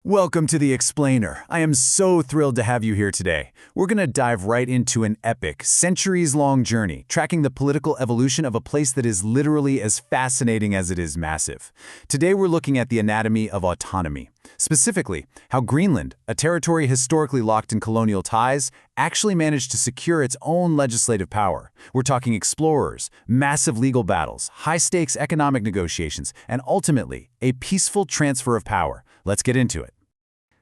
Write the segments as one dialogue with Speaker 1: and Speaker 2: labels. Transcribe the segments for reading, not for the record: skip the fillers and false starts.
Speaker 1: Welcome to The Explainer. I am so thrilled to have you here today. We're going to dive right into an epic, centuries-long journey, tracking the political evolution of a place that is literally as fascinating as it is massive. Today we're looking at the anatomy of autonomy. Specifically, how Greenland, a territory historically locked in colonial ties, actually managed to secure its own legislative power. We're talking explorers, massive legal battles, high-stakes economic negotiations, and ultimately, a peaceful transfer of power. Let's get into it.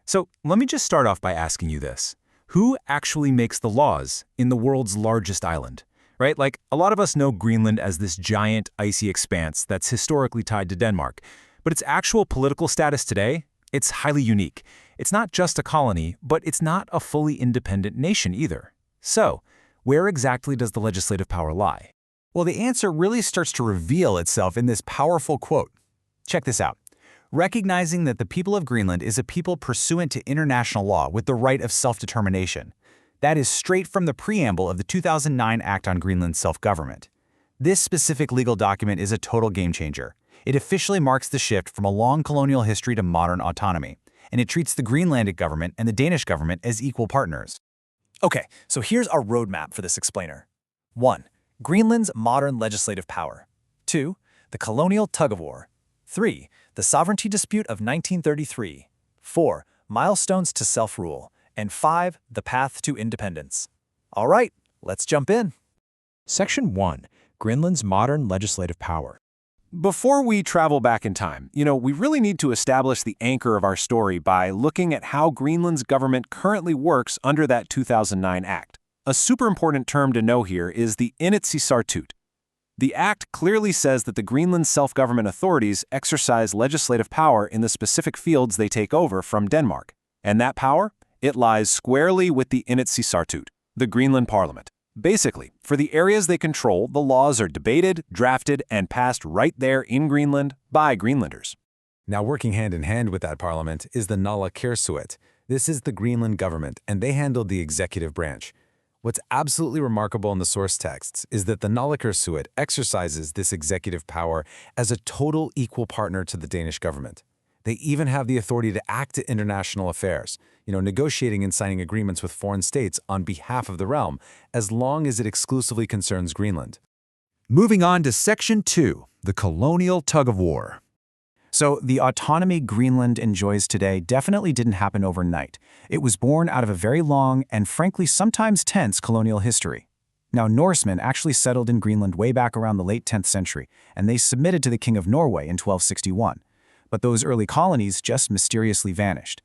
Speaker 2: So let me just start off by asking you this. Who actually makes the laws in the world's largest island? Right? Like, a lot of us know Greenland as this giant, icy expanse that's historically tied to Denmark. But its actual political status today, it's highly unique. It's not just a colony, but it's not a fully independent nation either. So, where exactly does the legislative power lie?
Speaker 1: Well, the answer really starts to reveal itself in this powerful quote. Check this out. Recognizing that the people of Greenland is a people pursuant to international law with the right of self-determination. That is straight from the preamble of the 2009 Act on Greenland Self-Government. This specific legal document is a total game-changer. It officially marks the shift from a long colonial history to modern autonomy, and it treats the Greenlandic government and the Danish government as equal partners.
Speaker 3: Okay, so here's our roadmap for this explainer. 1. Greenland's modern legislative power. 2. The colonial tug-of-war. 3. The sovereignty dispute of 1933. 4. Milestones to self-rule. And 5. The path to independence. All right, let's jump in.
Speaker 2: Section 1. Greenland's modern legislative power.
Speaker 4: Before we travel back in time, we really need to establish the anchor of our story by looking at how Greenland's government currently works under that 2009 Act. A super important term to know here is the Inatsisartut. The Act clearly says that the Greenland self-government authorities exercise legislative power in the specific fields they take over from Denmark. And that power? It lies squarely with the Inatsisartut, the Greenland Parliament. Basically, for the areas they control, the laws are debated, drafted, and passed right there in Greenland by Greenlanders.
Speaker 1: Now, working hand in hand with that parliament is the Naalakkersuit. This is the Greenland government, and they handle the executive branch. What's absolutely remarkable in the source texts is that the Naalakkersuit exercises this executive power as a total equal partner to the Danish government. They even have the authority to act in international affairs, negotiating and signing agreements with foreign states on behalf of the realm, as long as it exclusively concerns Greenland.
Speaker 5: Moving on to Section 2, the colonial tug-of-war.
Speaker 3: So the autonomy Greenland enjoys today definitely didn't happen overnight. It was born out of a very long and frankly sometimes tense colonial history. Now, Norsemen actually settled in Greenland way back around the late 10th century, and they submitted to the King of Norway in 1261. But those early colonies just mysteriously vanished.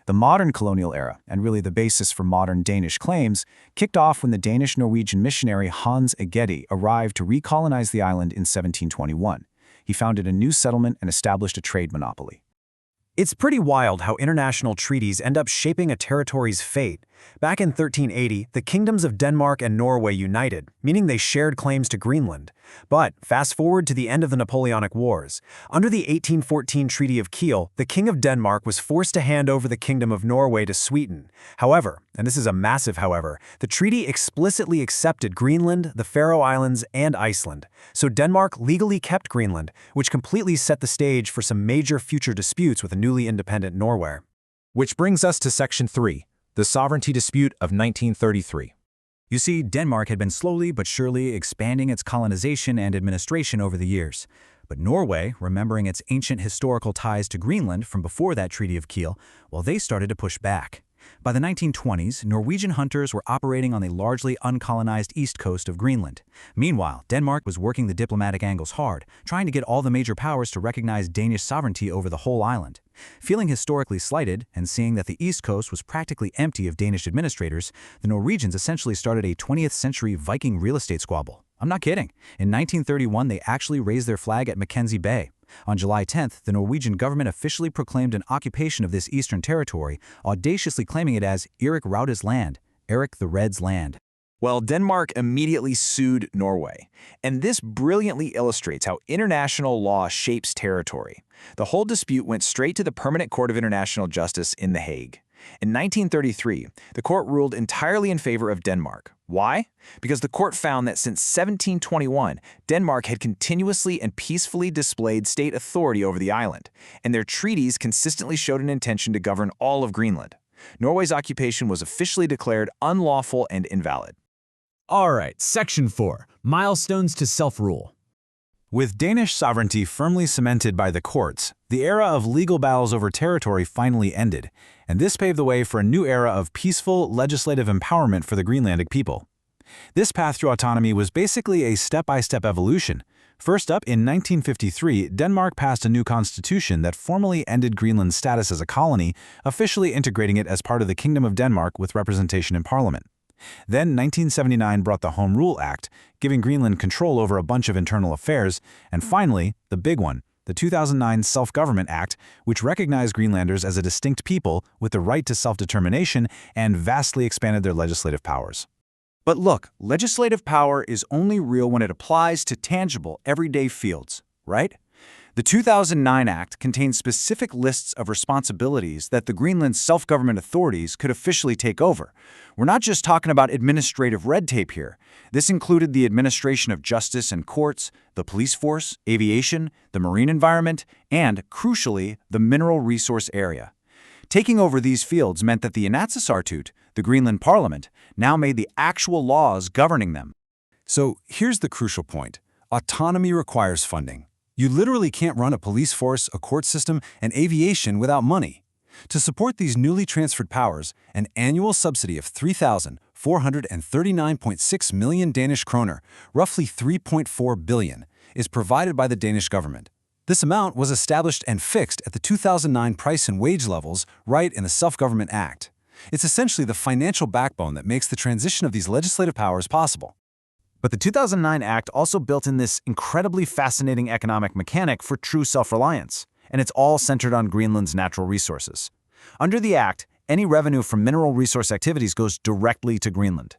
Speaker 3: The modern colonial era, and really the basis for modern Danish claims, kicked off when the Danish-Norwegian missionary Hans Egede arrived to recolonize the island in 1721. He founded a new settlement and established a trade monopoly. It's pretty wild how international treaties end up shaping a territory's fate. Back in 1380, the kingdoms of Denmark and Norway united, meaning they shared claims to Greenland. But fast forward to the end of the Napoleonic Wars. Under the 1814 Treaty of Kiel, the King of Denmark was forced to hand over the Kingdom of Norway to Sweden. However, and this is a massive however, the treaty explicitly accepted Greenland, the Faroe Islands, and Iceland. So Denmark legally kept Greenland, which completely set the stage for some major future disputes with a newly independent Norway.
Speaker 2: Which brings us to Section 3, the sovereignty dispute of 1933.
Speaker 5: You see, Denmark had been slowly but surely expanding its colonization and administration over the years. But Norway, remembering its ancient historical ties to Greenland from before that Treaty of Kiel, well, they started to push back. By the 1920s, Norwegian hunters were operating on the largely uncolonized east coast of Greenland. Meanwhile, Denmark was working the diplomatic angles hard, trying to get all the major powers to recognize Danish sovereignty over the whole island. Feeling historically slighted and seeing that the east coast was practically empty of Danish administrators, the Norwegians essentially started a 20th century Viking real estate squabble. I'm not kidding. In 1931, they actually raised their flag at Mackenzie Bay. On July 10th, the Norwegian government officially proclaimed an occupation of this eastern territory, audaciously claiming it as Erik Raude's land, Erik the Red's land.
Speaker 3: Well, Denmark immediately sued Norway, and this brilliantly illustrates how international law shapes territory. The whole dispute went straight to the Permanent Court of International Justice in The Hague. In 1933, the court ruled entirely in favor of Denmark, Why? Because the court found that since 1721, Denmark had continuously and peacefully displayed state authority over the island, and their treaties consistently showed an intention to govern all of Greenland. Norway's occupation was officially declared unlawful and invalid.
Speaker 5: All right, Section 4, Milestones to Self-Rule.
Speaker 1: With Danish sovereignty firmly cemented by the courts, the era of legal battles over territory finally ended, and this paved the way for a new era of peaceful legislative empowerment for the Greenlandic people. This path to autonomy was basically a step-by-step evolution. First up, in 1953, Denmark passed a new constitution that formally ended Greenland's status as a colony, officially integrating it as part of the Kingdom of Denmark with representation in parliament. Then 1979 brought the Home Rule Act, giving Greenland control over a bunch of internal affairs, and finally, the big one, the 2009 Self-Government Act, which recognized Greenlanders as a distinct people with the right to self-determination and vastly expanded their legislative powers.
Speaker 3: But look, legislative power is only real when it applies to tangible, everyday fields, right? The 2009 Act contains specific lists of responsibilities that the Greenland self-government authorities could officially take over. We're not just talking about administrative red tape here. This included the administration of justice and courts, the police force, aviation, the marine environment, and, crucially, the mineral resource area. Taking over these fields meant that the Inatsisartut, the Greenland Parliament, now made the actual laws governing them.
Speaker 1: So here's the crucial point. Autonomy requires funding. You literally can't run a police force, a court system, and aviation without money. To support these newly transferred powers, an annual subsidy of 3,439.6 million Danish kroner, roughly 3.4 billion, is provided by the Danish government. This amount was established and fixed at the 2009 price and wage levels right in the Self-Government Act. It's essentially the financial backbone that makes the transition of these legislative powers possible.
Speaker 3: But the 2009 Act also built in this incredibly fascinating economic mechanic for true self-reliance, and it's all centered on Greenland's natural resources. Under the Act, any revenue from mineral resource activities goes directly to Greenland.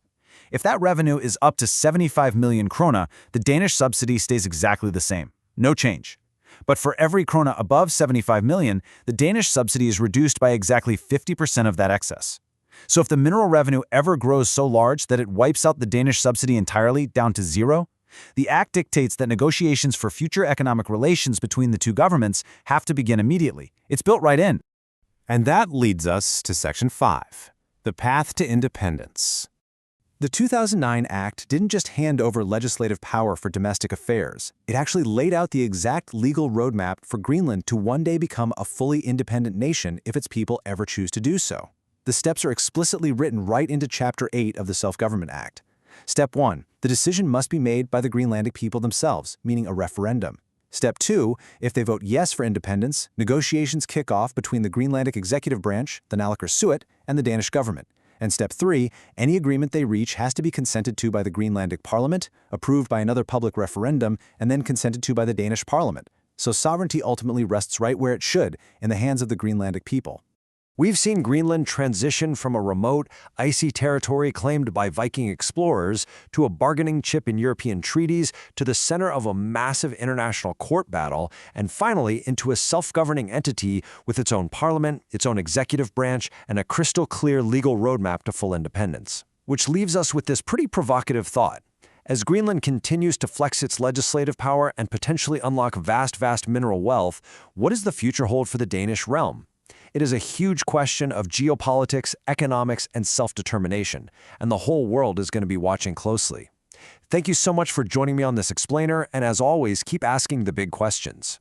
Speaker 3: If that revenue is up to 75 million krona, the Danish subsidy stays exactly the same. No change. But for every krona above 75 million, the Danish subsidy is reduced by exactly 50% of that excess. So if the mineral revenue ever grows so large that it wipes out the Danish subsidy entirely down to zero, the Act dictates that negotiations for future economic relations between the two governments have to begin immediately. It's built right in.
Speaker 4: And that leads us to Section 5, the path to independence. The 2009 Act didn't just hand over legislative power for domestic affairs. It actually laid out the exact legal roadmap for Greenland to one day become a fully independent nation if its people ever choose to do so. The steps are explicitly written right into Chapter 8 of the Self-Government Act. Step 1. The decision must be made by the Greenlandic people themselves, meaning a referendum. Step 2. If they vote yes for independence, negotiations kick off between the Greenlandic executive branch, the Naalakkersuisut, and the Danish government. And Step 3. Any agreement they reach has to be consented to by the Greenlandic Parliament, approved by another public referendum, and then consented to by the Danish Parliament. So sovereignty ultimately rests right where it should, in the hands of the Greenlandic people.
Speaker 6: We've seen Greenland transition from a remote, icy territory claimed by Viking explorers to a bargaining chip in European treaties to the center of a massive international court battle, and finally into a self-governing entity with its own parliament, its own executive branch, and a crystal-clear legal roadmap to full independence. Which leaves us with this pretty provocative thought. As Greenland continues to flex its legislative power and potentially unlock vast mineral wealth, what does the future hold for the Danish realm? It is a huge question of geopolitics, economics, and self-determination, and the whole world is going to be watching closely. Thank you so much for joining me on this explainer, and as always, keep asking the big questions.